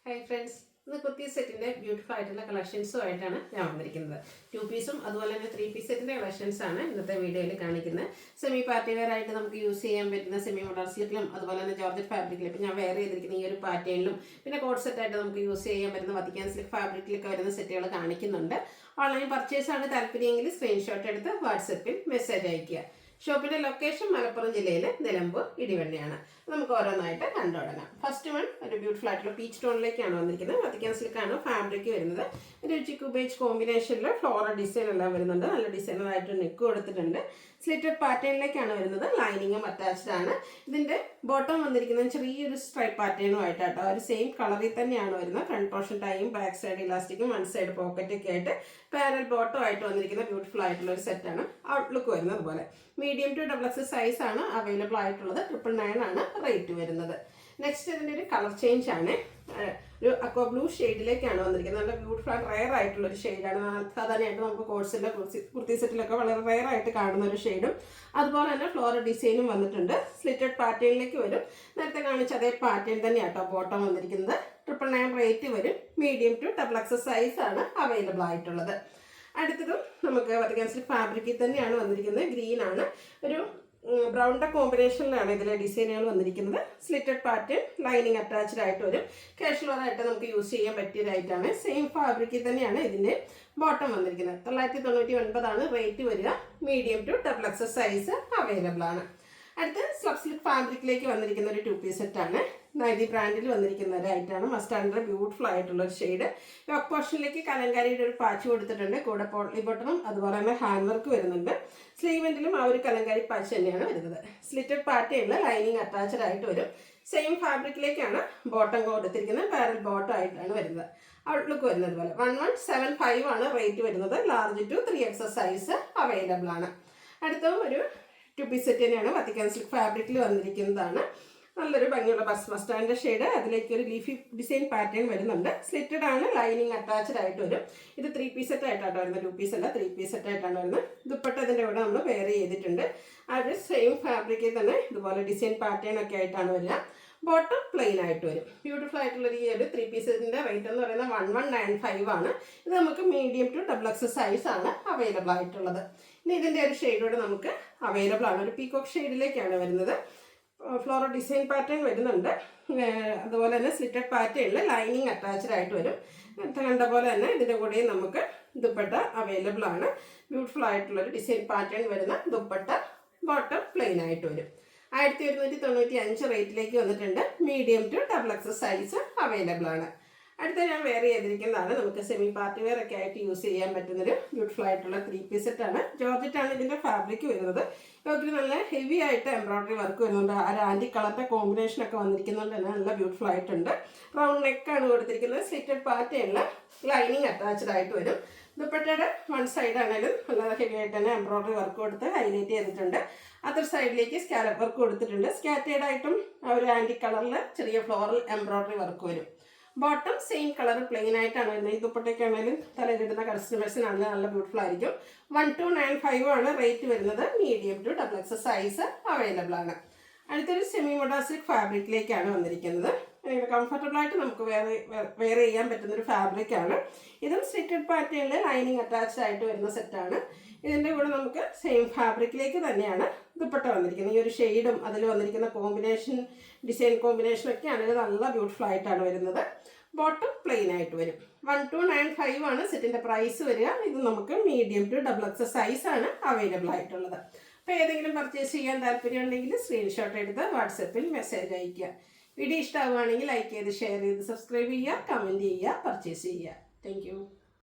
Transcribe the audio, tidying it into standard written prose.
Hi friends, ഇന്ന് കുർത്തി സെറ്റിൻ്റെ beautiful ആയിട്ടുള്ള കളക്ഷൻസുമായിട്ടാണ് ഞാൻ വന്നിരിക്കുന്നത്. 2 പീസും അതുപോലെ തന്നെ 3 പീസ് സെറ്റിൻ്റെ കളക്ഷൻസാണ് ഇന്നത്തെ വീഡിയോയിൽ കാണിക്കുന്നത്. സെമി പാർട്ടി വെയർ ആയിട്ട് നമുക്ക് യൂസ് ചെയ്യാൻ പറ്റുന്ന സെമി മോഡൽ സിൽക്കിലും അതുപോലെ തന്നെ ജോർജറ്റ് ഫാബ്രിക്കിലും ഇപ്പം ഞാൻ വെയർ ചെയ്തിരിക്കുന്ന ഈ ഒരു പാറ്റേണിലും പിന്നെ കോഡ് സെറ്റായിട്ട് നമുക്ക് യൂസ് ചെയ്യാൻ പറ്റുന്ന വത്തിക്കാൻ സിൽക്ക് ഫാബ്രിക്കിലൊക്കെ വരുന്ന സെറ്റുകൾ കാണിക്കുന്നുണ്ട്. ഓൺലൈൻ പർച്ചേസാണ് താല്പര്യമെങ്കിൽ സ്ക്രീൻഷോട്ട് എടുത്ത് വാട്സപ്പിൽ മെസ്സേജ് അയയ്ക്കുക. ഷോപ്പിന്റെ ലൊക്കേഷൻ മലപ്പുറം ജില്ലയിലെ നിലമ്പൂർ ഇടിവണ്ണിയാണ്. നമുക്ക് ഓരോന്നായിട്ട് കണ്ടു തുടങ്ങാം. ഫസ്റ്റ് വൺ ഒരു ബ്യൂട്ടിഫുൾ ആയിട്ടുള്ള പീച്ച് ടോണിലേക്കാണ് വന്നിരിക്കുന്നത്. വത്തിക്കാൻ സിൽക്കാണ് ഫാബ്രിക് വരുന്നത്. ഒരു ചിക്കു ബേജ് കോമ്പിനേഷനിൽ ഫ്ലോറൽ ഡിസൈൻ എല്ലാം വരുന്നുണ്ട്. നല്ല ഡിസൈനറായിട്ട് നെക്ക് കൊടുത്തിട്ടുണ്ട്. സ്ലിറ്റഡ് പാറ്റേണിലേക്കാണ് വരുന്നത്. ലൈനിങ്ങും അറ്റാച്ച്ഡ് ആണ്. ഇതിന്റെ ബോട്ടം വന്നിരിക്കുന്നത് ചെറിയൊരു സ്ട്രൈപ്പ് പാറ്റേണും ആയിട്ടാട്ടോ. ഒരു സെയിം കളറിൽ തന്നെയാണ് വരുന്നത്. ഫ്രണ്ട് പോർഷൻ ടൈയും ബാക്ക് സൈഡ് ഇലാസ്റ്റിക്കും വൺ സൈഡ് പോക്കറ്റൊക്കെ ആയിട്ട് പാരൽ ബോട്ടം ആയിട്ട് വന്നിരിക്കുന്ന ബ്യൂട്ടിഫുൾ ആയിട്ടുള്ള ഒരു സെറ്റാണ്. ഔട്ട്ലുക്ക് വരുന്നത് അതുപോലെ മീഡിയം ടു XXL സൈസ് ആണ് അവൈലബിൾ ആയിട്ടുള്ളത്. 999 ആണ് റേറ്റ് വരുന്നത്. നെക്സ്റ്റ് ഇതിൻ്റെ ഒരു കളർ ചേഞ്ച് ആണ്. ഒരു അക്വ ബ്ലൂ ഷെയ്ഡിലേക്കാണ് വന്നിരിക്കുന്നത്. നല്ല ബ്യൂട്ടിഫുൾ ആൻഡ് റെയർ ആയിട്ടുള്ള ഒരു ഷെയ്ഡാണ്. സാധാരണയായിട്ട് നമുക്ക് കോഴ്സിൻ്റെ കുർത്തി സെറ്റിലൊക്കെ വളരെ റെയർ ആയിട്ട് കാണുന്ന ഒരു ഷെയ്ഡും അതുപോലെ തന്നെ ഫ്ലോറൽ ഡിസൈനും വന്നിട്ടുണ്ട്. സ്ലിറ്റഡ് പാറ്റേണിലേക്ക് വരും. നേരത്തെ കാണിച്ച അതേ പാറ്റേൺ തന്നെയാട്ടോ ബോട്ടം വന്നിരിക്കുന്നത്. 999 റേറ്റ് വരും. മീഡിയം ടു XXL സൈസ് ആണ് അവൈലബിൾ ആയിട്ടുള്ളത്. അടുത്തതും നമുക്ക് വത്തിക്കാൻ സിൽക്ക് ഫാബ്രിക്കിൽ തന്നെയാണ് വന്നിരിക്കുന്നത്. ഗ്രീൻ ആണ്. ഒരു ബ്രൗണിൻ്റെ കോമ്പിനേഷനിലാണ് ഇതിലെ ഡിസൈനുകൾ വന്നിരിക്കുന്നത്. സ്ലിറ്റഡ് പാറ്റേൺ ലൈനിങ് അറ്റാച്ച്ഡ് ആയിട്ട് വരും. കാഷ്വൽ ആയിട്ട് നമുക്ക് യൂസ് ചെയ്യാൻ പറ്റിയതായിട്ടാണ്. സെയിം ഫാബ്രിക്കിൽ തന്നെയാണ് ഇതിൻ്റെ ബോട്ടം വന്നിരിക്കുന്നത്. 999 ആണ് റേറ്റ് വരിക. Medium to XXL size available ആണ്. അടുത്ത് സ്ലബ് സിൽക്ക് ഫാബ്രിക്കിലേക്ക് വന്നിരിക്കുന്ന ഒരു 2 പീസ് സെറ്റാണ്. നൈതി ബ്രാൻഡിൽ വന്നിരിക്കുന്ന ഒരു ഐറ്റാണ്. മസ്റ്റാർഡിൻ്റെ ബ്യൂട്ടിഫുൾ ആയിട്ടുള്ള ഒരു ഷെയ്ഡ്. യോക്ക് പോർഷനിലേക്ക് കലങ്കാരിയുടെ ഒരു പാച്ച് കൊടുത്തിട്ടുണ്ട്. കൂടെ പോട്ട്ലി ബട്ടണും അതുപോലെ തന്നെ ഹാൻഡ് വർക്ക് വരുന്നുണ്ട്. സ്ലീവെൻറ്റിലും ആ ഒരു കലങ്കാരി പാച്ച് തന്നെയാണ് വരുന്നത്. സ്ലിറ്റഡ് പാറ്റേണിൽ ലൈനിങ് അറ്റാച്ച്ഡ് ആയിട്ട് വരും. സെയിം ഫാബ്രിക്കിലേക്കാണ് ബോട്ടം കൊടുത്തിരിക്കുന്നത്. പാരൽ ബോട്ടം ആയിട്ടാണ് വരുന്നത്. ഔട്ട്ലുക്ക് വരുന്നത് പോലെ 1175 ആണ് റേറ്റ് വരുന്നത്. Large to 3XL size available ആണ്. അടുത്തതും ഒരു 2 പീസ് സെറ്റ് തന്നെയാണ്. വത്തിക്കാൻ സിൽക്ക് ഫാബ്രിക്കിൽ വന്നിരിക്കുന്നതാണ്. നല്ലൊരു ഭംഗിയുള്ള മസ്റ്റാൻഡിൻ്റെ ഷെയ്ഡ്. അതിലേക്ക് ഒരു ലീഫി ഡിസൈൻ പാറ്റേൺ വരുന്നുണ്ട്. സ്ലിറ്റഡ് ആണ്. ലൈനിങ് അറ്റാച്ച്ഡ് ആയിട്ട് വരും. ഇത് 3 പീസ് സെറ്റ് ആയിട്ടാണ് വരുന്നത്. 2 പീസ് അല്ല, 3 പീസ് സെറ്റ് ആയിട്ടാണ് വരുന്നത്. ദുപ്പട്ട ഇതിൻ്റെ ഇവിടെ നമ്മൾ വെയർ ചെയ്തിട്ടുണ്ട്. അത് സെയിം ഫാബ്രിക്കിൽ തന്നെ ഇതുപോലെ ഡിസൈൻ പാറ്റേൺ ഒക്കെ ആയിട്ടാണ് വരിക. ബോട്ടം പ്ലെയിൻ ആയിട്ട് വരും. ബ്യൂട്ടിഫുൾ ആയിട്ടുള്ള ഈ ഒരു 3 പീസിൻ്റെ റേറ്റ് എന്ന് പറയുന്നത് 1195 ആണ്. ഇത് നമുക്ക് മീഡിയം ടു XXL സൈസ് ആണ് അവൈലബിൾ ആയിട്ടുള്ളത്. ഇനി ഇതിൻ്റെ ഒരു ഷെയ്ഡോട് നമുക്ക് അവൈലബിൾ ആണ്. ഒരു പീകോക്ക് ഷെയ്ഡിലേക്കാണ് വരുന്നത്. ഫ്ലോറൽ ഡിസൈൻ പാറ്റേൺ വരുന്നുണ്ട്. അതുപോലെ തന്നെ സ്ലിറ്റഡ് പാറ്റേണിൽ ലൈനിങ് അറ്റാച്ച്ഡ് ആയിട്ട് വരും. നേരത്തെ കണ്ട പോലെ തന്നെ ഇതിൻ്റെ കൂടെയും നമുക്ക് ദുപ്പട്ട അവൈലബിൾ ആണ്. ബ്യൂട്ടിഫുൾ ആയിട്ടുള്ളൊരു ഡിസൈൻ പാറ്റേൺ വരുന്ന ദുപ്പട്ട. ബോട്ടം പ്ലെയിൻ ആയിട്ട് വരും. 1195 റേറ്റിലേക്ക് വന്നിട്ടുണ്ട്. Medium to XXL size available ആണ്. അടുത്ത ഞാൻ വെയർ ചെയ്തിരിക്കുന്നതാണ്. നമുക്ക് സെമി പാർട്ടി വെയർ ഒക്കെ ആയിട്ട് യൂസ് ചെയ്യാൻ പറ്റുന്നൊരു ബ്യൂട്ടിഫുൾ ആയിട്ടുള്ള 3 പീസ് സെറ്റാണ്. ജോർജറ്റ് ആണ് ഇതിൻ്റെ ഫാബ്രിക് വരുന്നത്. ഇതിൽ നല്ല ഹെവി ആയിട്ട് എംബ്രോയിഡറി വർക്ക് വരുന്നുണ്ട്. ആ ഒരു ആൻറ്റി കളറിൻ്റെ കോമ്പിനേഷനൊക്കെ വന്നിരിക്കുന്നതുകൊണ്ട് തന്നെ നല്ല ബ്യൂട്ടിഫുൾ ആയിട്ടുണ്ട്. റൗണ്ട് നെക്കാണ് കൊടുത്തിരിക്കുന്നത്. സ്ലിറ്റഡ് പാറ്റേണിൽ ലൈനിങ് അറ്റാച്ച്ഡ് ആയിട്ട് വരും. ദുപ്പട്ടയുടെ വൺ സൈഡ് ആണെങ്കിലും നല്ല ഹെവി ആയിട്ട് തന്നെ എംബ്രോയിഡറി വർക്ക് കൊടുത്ത് ഹൈലൈറ്റ് ചെയ്തിട്ടുണ്ട്. അതർ സൈഡിലേക്ക് സ്കാലപ്പ് വർക്ക് കൊടുത്തിട്ടുണ്ട്. സ്കാറ്റേഡ് ആയിട്ടും ആ ഒരു ആൻറ്റി കളറിൽ ചെറിയ ഫ്ലോറൽ എംബ്രോയിഡറി വർക്ക് വരും. ബോട്ടം സെയിം കളർ പ്ലെയിൻ ആയിട്ടാണ് വരുന്നത്. ഈ ദുപ്പട്ടയ്ക്കാണെങ്കിലും തലയിലിടുന്ന കസ്റ്റമേഴ്സിനാണെങ്കിലും നല്ല ബ്യൂട്ടിഫുൾ ആയിരിക്കും. 1295 ആണ് റേറ്റ് വരുന്നത്. Medium to XXL size available ആണ്. അടുത്തൊരു സെമി മോഡൽ സിൽക്ക് ഫാബ്രിക്കിലേക്കാണ് വന്നിരിക്കുന്നത്. കംഫർട്ടബിൾ ആയിട്ട് നമുക്ക് വെയർ ചെയ്യാൻ പറ്റുന്നൊരു ഫാബ്രിക്കാണ്. ഇതും സ്ലിറ്റഡ് പാറ്റേണിൽ ലൈനിങ് അറ്റാച്ച്ഡ് ആയിട്ട് വരുന്ന സെറ്റാണ്. ഇതിൻ്റെ കൂടെ നമുക്ക് സെയിം ഫാബ്രിക്കിലേക്ക് തന്നെയാണ് ദുപ്പട്ട വന്നിരിക്കുന്നത്. ഈ ഒരു ഷെയ്ഡും അതിൽ വന്നിരിക്കുന്ന കോമ്പിനേഷൻ ഡിസൈൻ കോമ്പിനേഷനൊക്കെ ആണെങ്കിൽ നല്ല ബ്യൂട്ടിഫുൾ ആയിട്ടാണ് വരുന്നത്. ബോട്ടം പ്ലെയിൻ ആയിട്ട് വരും. 1295 ആണ് സെറ്റിൻ്റെ പ്രൈസ് വരിക. ഇത് നമുക്ക് മീഡിയം ടു XXL സൈസ് ആണ് അവൈലബിൾ ആയിട്ടുള്ളത്. അപ്പോൾ ഏതെങ്കിലും പർച്ചേസ് ചെയ്യാൻ താല്പര്യമുണ്ടെങ്കിൽ സ്ക്രീൻഷോട്ട് എടുത്ത് വാട്സപ്പിൽ മെസ്സേജ് അയയ്ക്കുക. വീഡിയോ ഇഷ്ടമാവുകയാണെങ്കിൽ ലൈക്ക് ചെയ്ത് ഷെയർ ചെയ്ത് സബ്സ്ക്രൈബ് ചെയ്യുക, കമൻറ്റ് ചെയ്യുക, പർച്ചേസ് ചെയ്യുക. താങ്ക്